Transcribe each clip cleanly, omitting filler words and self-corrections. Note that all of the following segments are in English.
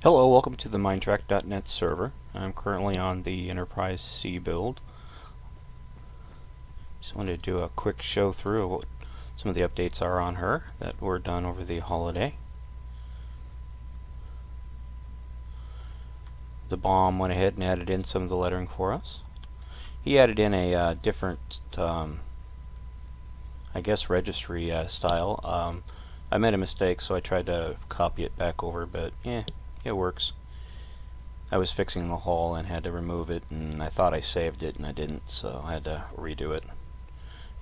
Hello, welcome to the MineTrek.net server. I'm currently on the Enterprise C build. Just wanted to do a quick show through of what some of the updates are on her that were done over the holiday. The bomb went ahead and added in some of the lettering for us. He added in a different, I guess, registry style. I made a mistake, so I tried to copy it back over, but yeah, it works. I was fixing the hull and had to remove it, and I thought I saved it and I didn't, so I had to redo it.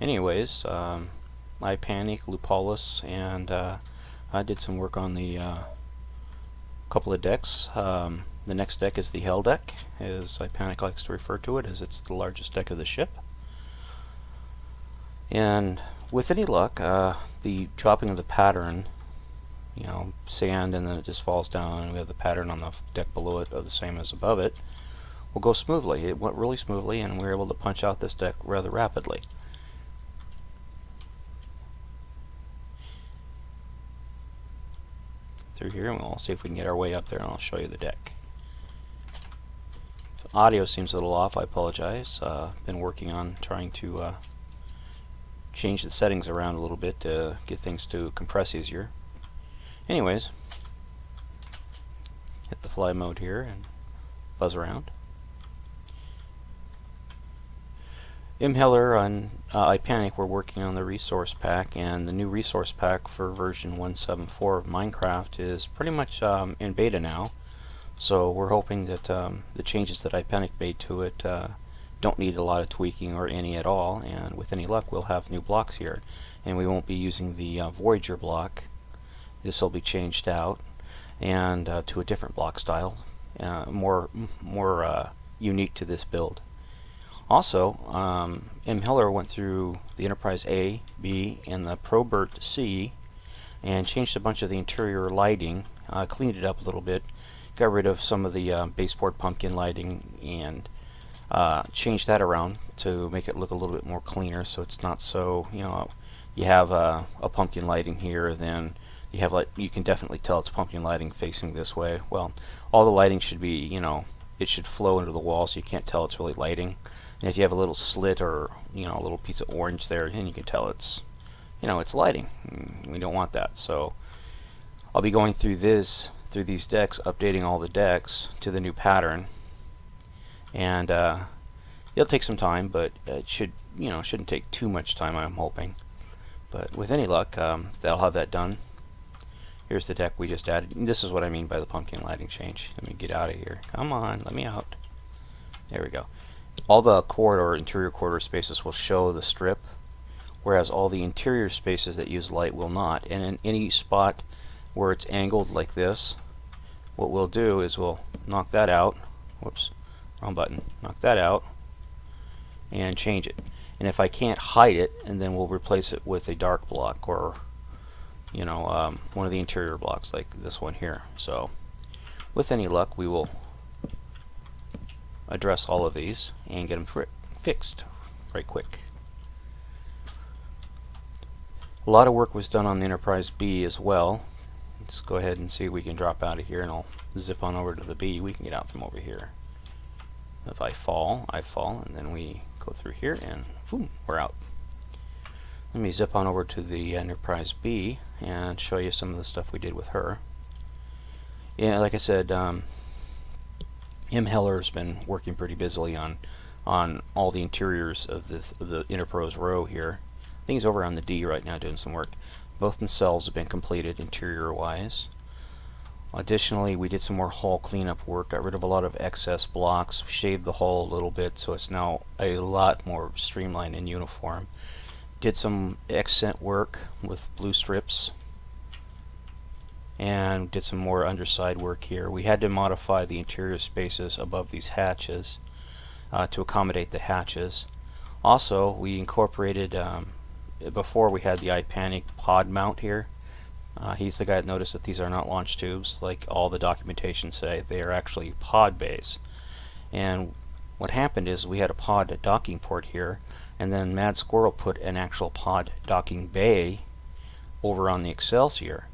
Anyways, I panic, Lupulus, and I did some work on the couple of decks. The next deck is the Hell deck, as iPanic likes to refer to it, as it's the largest deck of the ship. And with any luck, the dropping of the pattern, sand, and then it just falls down, and we have the pattern on the deck below it, the same as above it, will go smoothly. It went really smoothly, and we were able to punch out this deck rather rapidly. Through here, and we'll see if we can get our way up there, and I'll show you the deck. If audio seems a little off, I apologize. Been working on trying to change the settings around a little bit to get things to compress easier. Anyways, hit the fly mode here and buzz around. Imheller and iPanic were working on the resource pack, and the new resource pack for version 1.7.4 of Minecraft is pretty much in beta now. So we're hoping that the changes that iPanic made to it don't need a lot of tweaking or any at all, and with any luck we'll have new blocks here, and we won't be using the Voyager block. This will be changed out and to a different block style, more unique to this build. Also, Imheller went through the Enterprise A, B, and the Probert C and changed a bunch of the interior lighting, cleaned it up a little bit, got rid of some of the baseboard pumpkin lighting, and changed that around to make it look a little bit more cleaner, so it's not so, you have a pumpkin lighting here, then you have, like, you can definitely tell it's pumpkin lighting facing this way. Well, all the lighting should be, it should flow into the wall, so you can't tell it's really lighting. And if you have a little slit or a little piece of orange there, then you can tell it's it's lighting. We don't want that. So I'll be going through these decks, updating all the decks to the new pattern, and it'll take some time, but it shouldn't take too much time, I'm hoping. But with any luck, they'll have that done. Here's the deck we just added. And this is what I mean by the pumpkin lighting change. Let me get out of here. Come on, let me out. There we go. All the interior corridor spaces will show the strip, whereas all the interior spaces that use light will not. And in any spot where it's angled like this, what we'll do is we'll knock that out. Whoops, wrong button. Knock that out and change it. And if I can't hide it, and then we'll replace it with a dark block, or one of the interior blocks like this one here. So with any luck, we will address all of these and get them fixed right quick. A lot of work was done on the Enterprise B as well. Let's go ahead and see if we can drop out of here, and I'll zip on over to the B. We can get out from over here. If I fall, and then we go through here, and boom, we're out. Let me zip on over to the Enterprise B and show you some of the stuff we did with her. Yeah, like I said, Imheller's been working pretty busily on all the interiors of the Enterprise row here. I think he's over on the D right now doing some work. Both nacelles have been completed interior-wise. Additionally, we did some more hull cleanup work, got rid of a lot of excess blocks, shaved the hull a little bit so it's now a lot more streamlined and uniform. Did some accent work with blue strips, and did some more underside work here. We had to modify the interior spaces above these hatches to accommodate the hatches. Also, we incorporated, before we had the iPanic pod mount here. He's the guy that noticed that these are not launch tubes like all the documentation say. They are actually pod bays. And what happened is we had a pod docking port here, and then Mad Squirrel put an actual pod docking bay over on the Excelsior.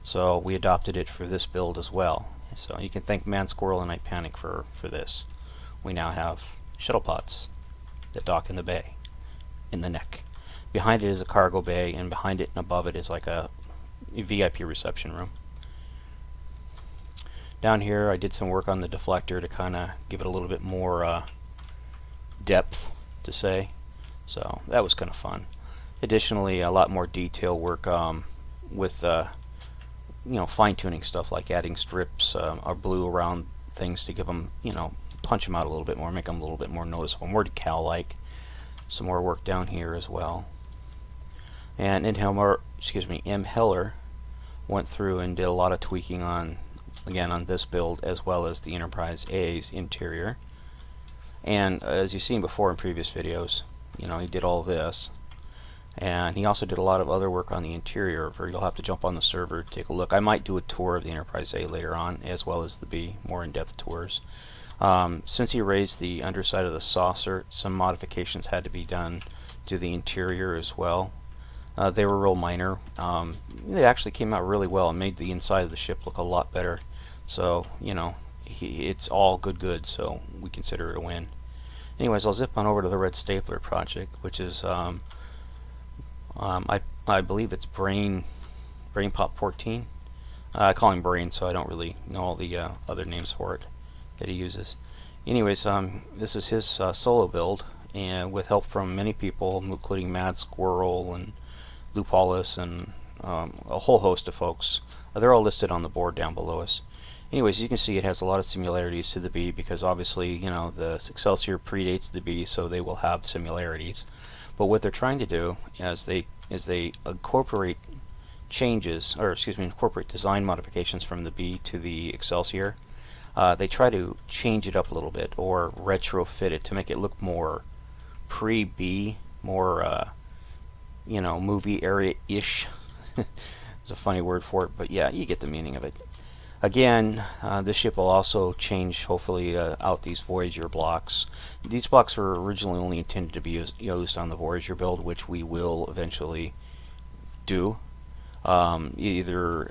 So we adopted it for this build as well. So you can thank Man Squirrel and Night Panic for this. We now have shuttle pods that dock in the bay, in the neck. Behind it is a cargo bay, and behind it and above it is like a VIP reception room. Down here I did some work on the deflector to kind of give it a little bit more depth, to say. So that was kind of fun. Additionally, a lot more detail work with fine-tuning stuff, like adding strips or blue around things to give them, punch them out a little bit more, make them a little bit more noticeable, more decal-like. Some more work down here as well. And M. Heller went through and did a lot of tweaking on this build, as well as the Enterprise A's interior. And as you've seen before in previous videos, he did all this. And he also did a lot of other work on the interior, where you'll have to jump on the server to take a look. I might do a tour of the Enterprise A later on, as well as the B, more in-depth tours. Since he raised the underside of the saucer, some modifications had to be done to the interior as well. They were real minor. They actually came out really well and made the inside of the ship look a lot better. So, it's all good, so we consider it a win. Anyways, I'll zip on over to the Red Stapler project, which is, I believe it's Brain Pop 14. I call him Brain, so I don't really know all the other names for it that he uses. Anyways, this is his solo build, and with help from many people, including Mad Squirrel and Lupaulus and a whole host of folks. They're all listed on the board down below us. Anyways, you can see it has a lot of similarities to the B, because obviously, the Excelsior predates the B, so they will have similarities. But what they're trying to do is they incorporate incorporate design modifications from the B to the Excelsior. They try to change it up a little bit, or retrofit it to make it look more pre-B, more movie area-ish. It's a funny word for it, but yeah, you get the meaning of it. Again, this ship will also change, hopefully, out these Voyager blocks. These blocks were originally only intended to be used on the Voyager build, which we will eventually do. Either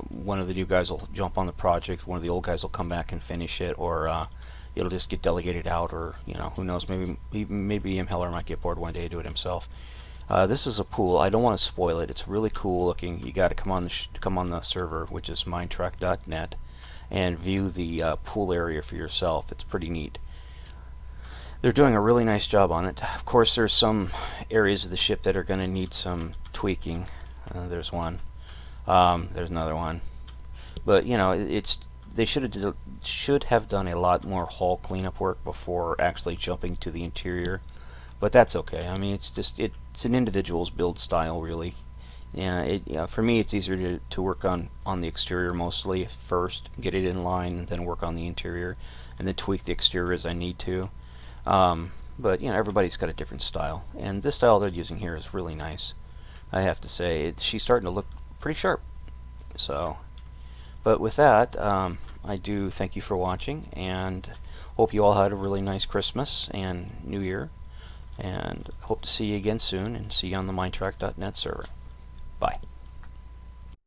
one of the new guys will jump on the project, one of the old guys will come back and finish it, or it'll just get delegated out, or who knows, maybe M. Heller might get bored one day and do it himself. This is a pool. I don't want to spoil it. It's really cool looking. You got to come on the server, which is MineTrek.net, and view the pool area for yourself. It's pretty neat. They're doing a really nice job on it. Of course, there's some areas of the ship that are going to need some tweaking. There's one. There's another one. But they should have done a lot more hull cleanup work before actually jumping to the interior. But that's okay. I mean, it's an individual's build style, really. For me, it's easier to work on the exterior mostly first, get it in line, and then work on the interior, and then tweak the exterior as I need to. But everybody's got a different style, and this style they're using here is really nice. I have to say, she's starting to look pretty sharp. So, but with that, I do thank you for watching, and hope you all had a really nice Christmas and New Year. And hope to see you again soon, and see you on the MineTrek.net server. Bye.